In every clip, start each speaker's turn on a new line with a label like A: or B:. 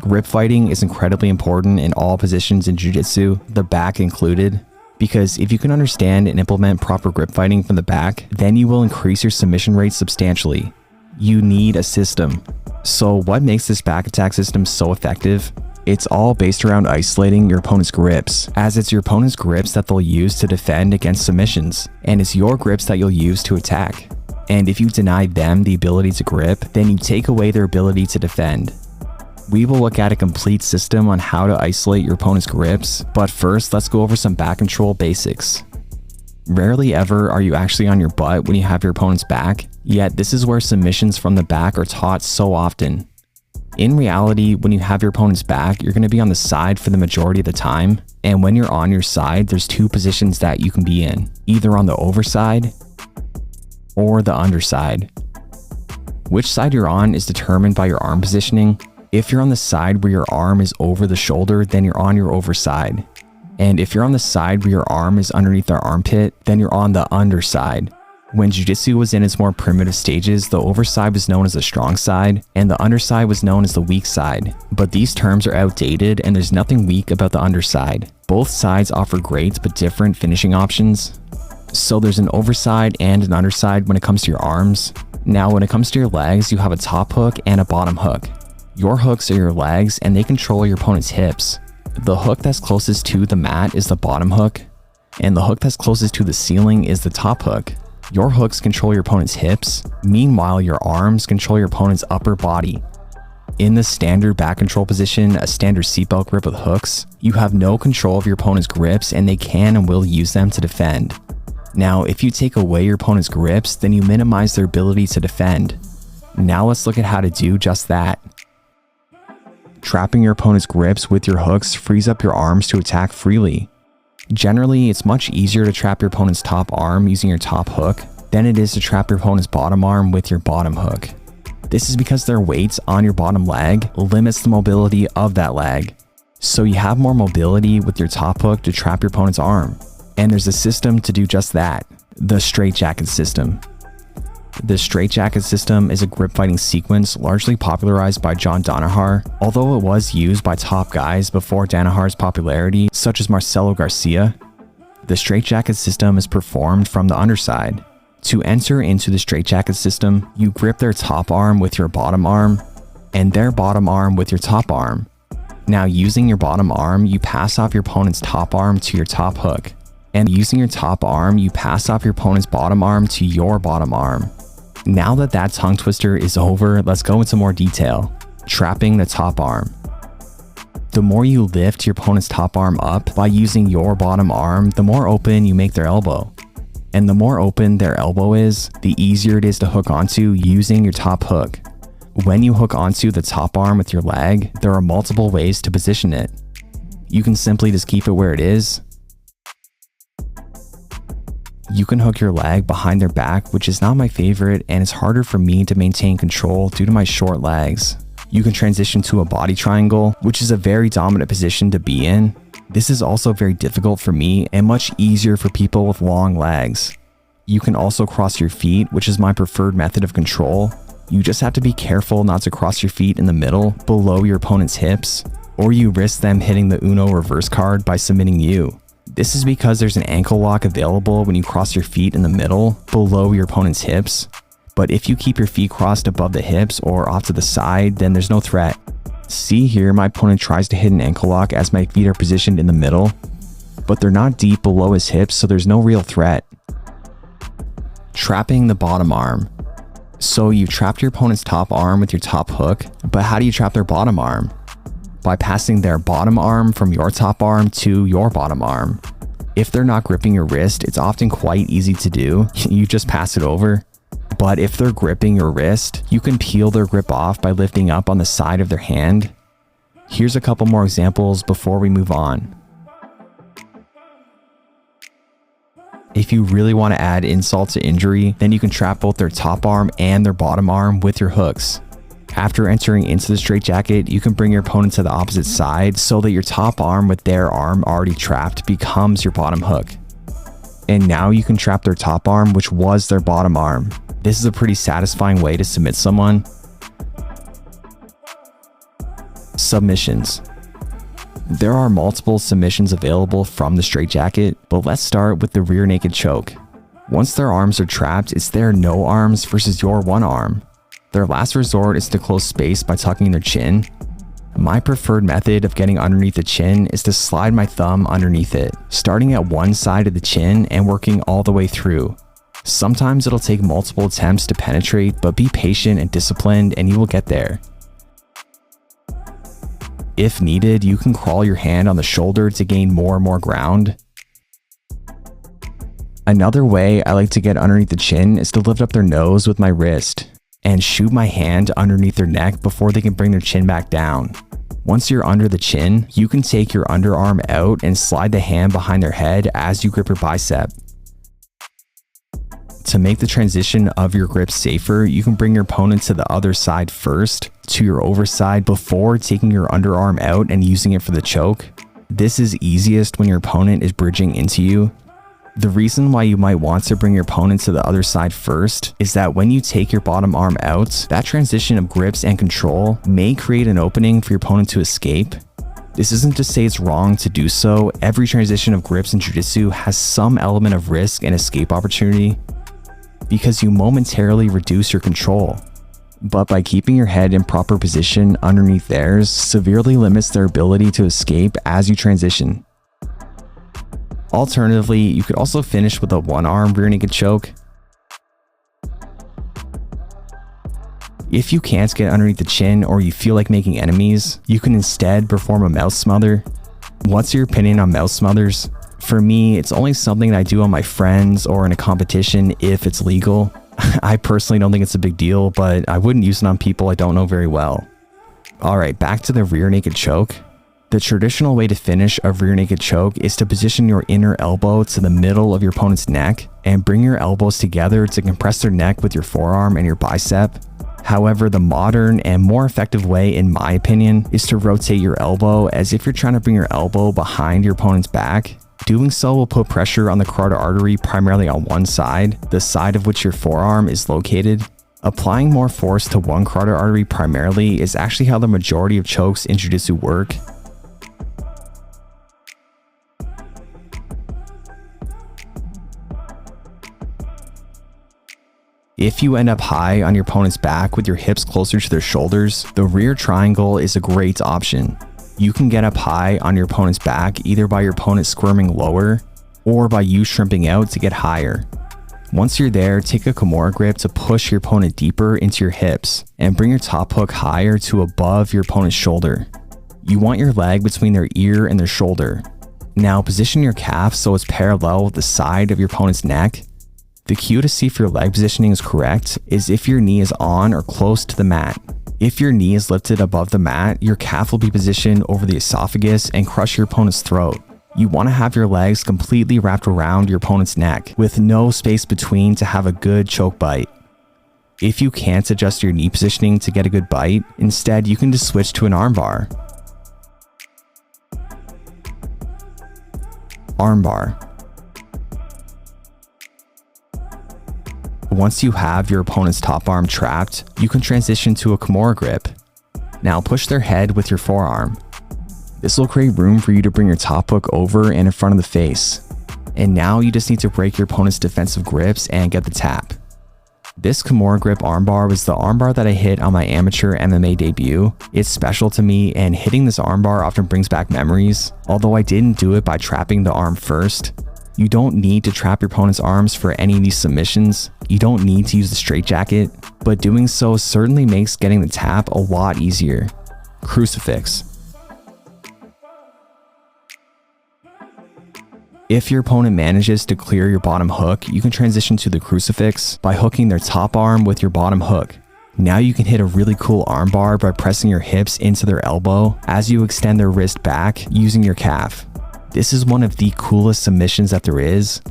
A: Grip fighting is incredibly important in all positions in jiu-jitsu, the back included, because if you can understand and implement proper grip fighting from the back, then you will increase your submission rate substantially. You need a system. So what makes this back attack system so effective? It's all based around isolating your opponent's grips, as it's your opponent's grips that they'll use to defend against submissions, and it's your grips that you'll use to attack. And if you deny them the ability to grip, then you take away their ability to defend. We will look at a complete system on how to isolate your opponent's grips, but first let's go over some back control basics. Rarely ever are you actually on your butt when you have your opponent's back, yet this is where submissions from the back are taught so often. In reality, when you have your opponent's back, you're going to be on the side for the majority of the time, and when you're on your side, there's two positions that you can be in, either on the overside or the underside. Which side you're on is determined by your arm positioning. If you're on the side where your arm is over the shoulder, then you're on your overside. And if you're on the side where your arm is underneath their armpit, then you're on the underside. When jiu-jitsu was in its more primitive stages, the overside was known as the strong side, and the underside was known as the weak side. But these terms are outdated, and there's nothing weak about the underside. Both sides offer great but different finishing options. So there's an overside and an underside when it comes to your arms. Now when it comes to your legs, you have a top hook and a bottom hook. Your hooks are your legs, and they control your opponent's hips. The hook that's closest to the mat is the bottom hook, and the hook that's closest to the ceiling is the top hook. Your hooks control your opponent's hips, meanwhile your arms control your opponent's upper body. In the standard back control position, a standard seatbelt grip with hooks, you have no control of your opponent's grips, and they can and will use them to defend. Now, if you take away your opponent's grips, then you minimize their ability to defend. Now let's look at how to do just that. Trapping your opponent's grips with your hooks frees up your arms to attack freely. Generally, it's much easier to trap your opponent's top arm using your top hook than it is to trap your opponent's bottom arm with your bottom hook. This is because their weight on your bottom leg limits the mobility of that leg. So you have more mobility with your top hook to trap your opponent's arm. And there's a system to do just that, the straitjacket system. The straitjacket system is a grip fighting sequence largely popularized by John Danaher, although it was used by top guys before Danaher's popularity, such as Marcelo Garcia. The straitjacket system is performed from the underside. To enter into the straitjacket system, you grip their top arm with your bottom arm, and their bottom arm with your top arm. Now using your bottom arm, you pass off your opponent's top arm to your top hook. And using your top arm, you pass off your opponent's bottom arm to your bottom arm. Now that that tongue twister is over, let's go into more detail. Trapping the top arm. The more you lift your opponent's top arm up by using your bottom arm, the more open you make their elbow. And the more open their elbow is, the easier it is to hook onto using your top hook. When you hook onto the top arm with your leg, there are multiple ways to position it. You can simply just keep it where it is. You can hook your leg behind their back, which is not my favorite, and it's harder for me to maintain control due to my short legs. You can transition to a body triangle, which is a very dominant position to be in. This is also very difficult for me and much easier for people with long legs. You can also cross your feet, which is my preferred method of control. You just have to be careful not to cross your feet in the middle, below your opponent's hips, or you risk them hitting the Uno reverse card by submitting you. This is because there's an ankle lock available when you cross your feet in the middle, below your opponent's hips. But if you keep your feet crossed above the hips or off to the side, then there's no threat. See here, my opponent tries to hit an ankle lock as my feet are positioned in the middle, but they're not deep below his hips, so there's no real threat. Trapping the bottom arm. So you trapped your opponent's top arm with your top hook, but how do you trap their bottom arm? By passing their bottom arm from your top arm to your bottom arm. If they're not gripping your wrist, it's often quite easy to do. You just pass it over. But if they're gripping your wrist, you can peel their grip off by lifting up on the side of their hand. Here's a couple more examples before we move on. If you really want to add insult to injury, then you can trap both their top arm and their bottom arm with your hooks. After entering into the straitjacket, you can bring your opponent to the opposite side so that your top arm with their arm already trapped becomes your bottom hook. And now you can trap their top arm, which was their bottom arm. This is a pretty satisfying way to submit someone. Submissions. There are multiple submissions available from the straitjacket, but let's start with the rear naked choke. Once their arms are trapped, it's their no arms versus your one arm. Their last resort is to close space by tucking their chin. My preferred method of getting underneath the chin is to slide my thumb underneath it, starting at one side of the chin and working all the way through. Sometimes it'll take multiple attempts to penetrate, but be patient and disciplined and you will get there. If needed, you can crawl your hand on the shoulder to gain more and more ground. Another way I like to get underneath the chin is to lift up their nose with my wrist and shoot my hand underneath their neck before they can bring their chin back down. Once you're under the chin, you can take your underarm out and slide the hand behind their head as you grip your bicep. To make the transition of your grip safer, you can bring your opponent to the other side first, to your overside before taking your underarm out and using it for the choke. This is easiest when your opponent is bridging into you. The reason why you might want to bring your opponent to the other side first is that when you take your bottom arm out, that transition of grips and control may create an opening for your opponent to escape. This isn't to say it's wrong to do so. Every transition of grips in jiu-jitsu has some element of risk and escape opportunity, because you momentarily reduce your control. But by keeping your head in proper position underneath theirs severely limits their ability to escape as you transition. Alternatively, you could also finish with a one-arm rear naked choke. If you can't get underneath the chin or you feel like making enemies, you can instead perform a mouth smother. What's your opinion on mouth smothers? For me, it's only something that I do on my friends or in a competition if it's legal. I personally don't think it's a big deal, but I wouldn't use it on people I don't know very well. Alright, back to the rear naked choke. The traditional way to finish a rear naked choke is to position your inner elbow to the middle of your opponent's neck and bring your elbows together to compress their neck with your forearm and your bicep. However, the modern and more effective way, in my opinion, is to rotate your elbow as if you're trying to bring your elbow behind your opponent's back. Doing so will put pressure on the carotid artery primarily on one side, the side of which your forearm is located. Applying more force to one carotid artery primarily is actually how the majority of chokes in jiu-jitsu work. If you end up high on your opponent's back with your hips closer to their shoulders, the rear triangle is a great option. You can get up high on your opponent's back either by your opponent squirming lower or by you shrimping out to get higher. Once you're there, take a Kimura grip to push your opponent deeper into your hips and bring your top hook higher to above your opponent's shoulder. You want your leg between their ear and their shoulder. Now position your calf so it's parallel with the side of your opponent's neck. The cue to see if your leg positioning is correct is if your knee is on or close to the mat. If your knee is lifted above the mat, your calf will be positioned over the esophagus and crush your opponent's throat. You want to have your legs completely wrapped around your opponent's neck with no space between to have a good choke bite. If you can't adjust your knee positioning to get a good bite, instead you can just switch to an armbar. Armbar. Once you have your opponent's top arm trapped, you can transition to a Kimura grip. Now push their head with your forearm. This will create room for you to bring your top hook over and in front of the face. And now you just need to break your opponent's defensive grips and get the tap. This Kimura grip armbar was the armbar that I hit on my amateur MMA debut. It's special to me, and hitting this armbar often brings back memories, although I didn't do it by trapping the arm first. You don't need to trap your opponent's arms for any of these submissions. You don't need to use the straitjacket, but doing so certainly makes getting the tap a lot easier. Crucifix. If your opponent manages to clear your bottom hook, you can transition to the crucifix by hooking their top arm with your bottom hook. Now you can hit a really cool armbar by pressing your hips into their elbow as you extend their wrist back using your calf. This is one of the coolest submissions that there is.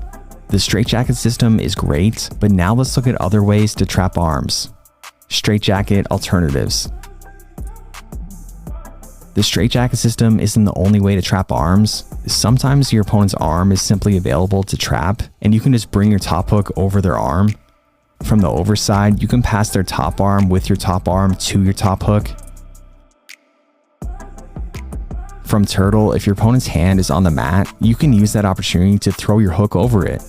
A: The straitjacket system is great, but now let's look at other ways to trap arms. Straitjacket alternatives. The straitjacket system isn't the only way to trap arms. Sometimes your opponent's arm is simply available to trap, and you can just bring your top hook over their arm. From the overside, you can pass their top arm with your top arm to your top hook. From turtle, if your opponent's hand is on the mat, you can use that opportunity to throw your hook over it.